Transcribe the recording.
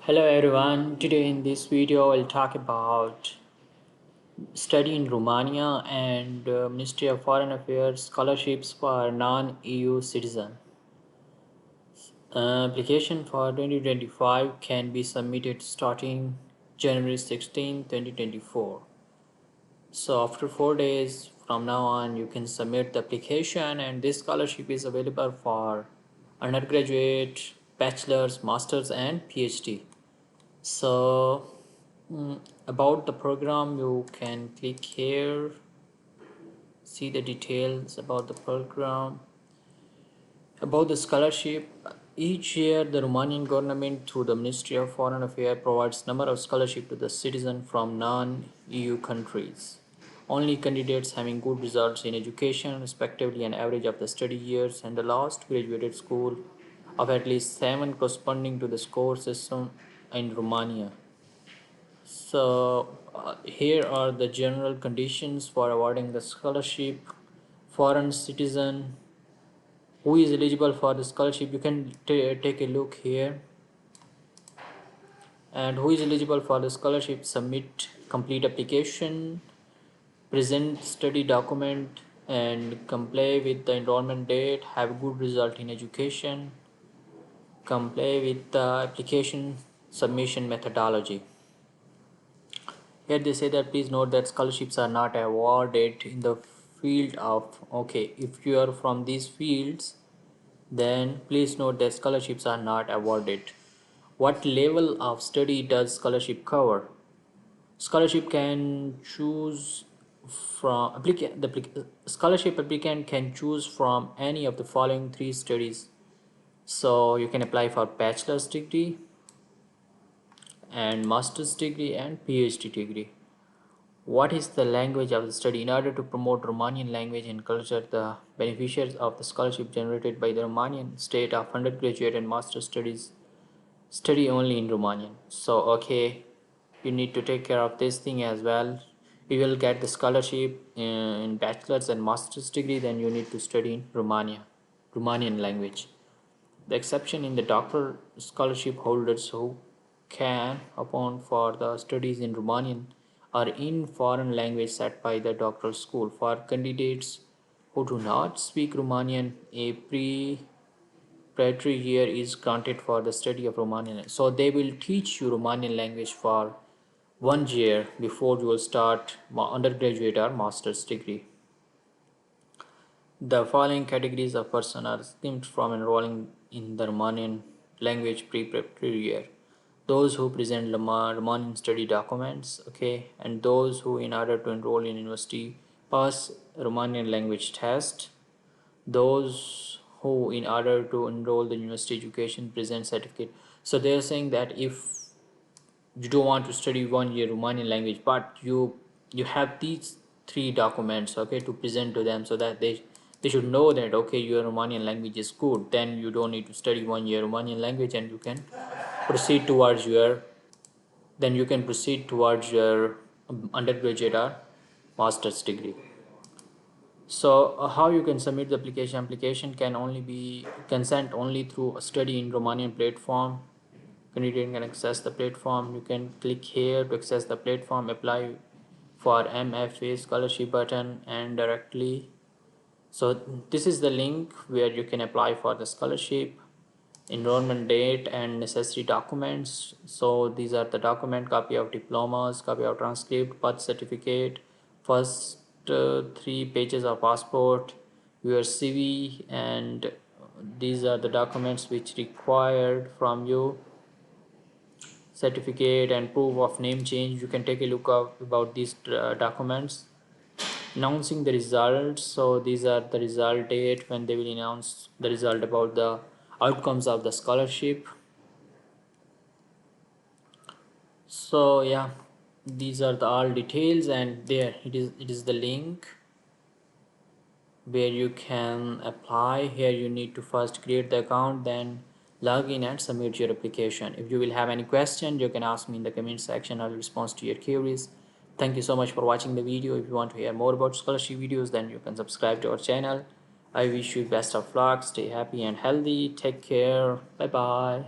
Hello everyone, today in this video I'll talk about study in Romania and Ministry of Foreign Affairs scholarships for non-EU citizen. Application for 2025 can be submitted starting January 16, 2024. So after 4 days from now on you can submit the application, and this scholarship is available for undergraduate, bachelor's, master's and PhD. So about the program, you can click here, see the details about the program. About the scholarship, each year the Romanian government through the Ministry of Foreign Affairs provides number of scholarship to the citizen from non-EU countries. Only candidates having good results in education, respectively an average of the study years and the last graduated school of at least 7 corresponding to the score system in Romania. So here are the general conditions for awarding the scholarship. Foreign citizen who is eligible for the scholarship, you can take a look here. And who is eligible for the scholarship, submit complete application, present study document and comply with the enrollment date, have good result in education, comply with the application submission methodology. Here they say that please note that scholarships are not awarded in the field of, okay, if you are from these fields, then please note that scholarships are not awarded. What level of study does scholarship cover? Scholarship can choose from the scholarship applicant can choose from any of the following 3 studies. So you can apply for bachelor's degree and master's degree and PhD degree. What is the language of the study? In order to promote Romanian language and culture, the beneficiaries of the scholarship generated by the Romanian state of undergraduate and master studies study only in Romanian. So, okay, you need to take care of this thing as well. You will get the scholarship in bachelor's and master's degree, then you need to study in Romanian language. The exception in the doctoral scholarship holders who can upon for the studies in Romanian or in foreign language set by the doctoral school. For candidates who do not speak Romanian, a preparatory year is granted for the study of Romanian. So they will teach you Romanian language for 1 year before you will start undergraduate or master's degree. The following categories of person are exempt from enrolling in the Romanian language preparatory year: those who present Romanian study documents, okay, and those who, in order to enroll in university, pass Romanian language test, those who, in order to enroll the university education, present certificate. So they are saying that if you don't want to study 1 year Romanian language, but you have these 3 documents, okay, to present to them, so that they should know that okay, your Romanian language is good, then you don't need to study 1 year Romanian language, and you can proceed towards your undergraduate or master's degree. So how you can submit the application? Application can only be consent only through a study in Romanian platform. Candidate can access the platform. You can click here to access the platform, apply for MFA scholarship button, and directly. So this is the link where you can apply for the scholarship, enrollment date and necessary documents. So these are the document: copy of diplomas, copy of transcript, birth certificate, first 3 pages of passport, your CV, and these are the documents which required from you. Certificate and proof of name change. You can take a look about these documents. Announcing the results. So these are the result date when they will announce the result about the outcomes of the scholarship. So yeah, these are the all details, and there it is the link where you can apply. Here you need to first create the account, then log in and submit your application. If you will have any question, you can ask me in the comment section. I will respond to your queries. Thank you so much for watching the video. If you want to hear more about scholarship videos, then you can subscribe to our channel. I wish you best of luck. Stay happy and healthy. Take care. Bye bye.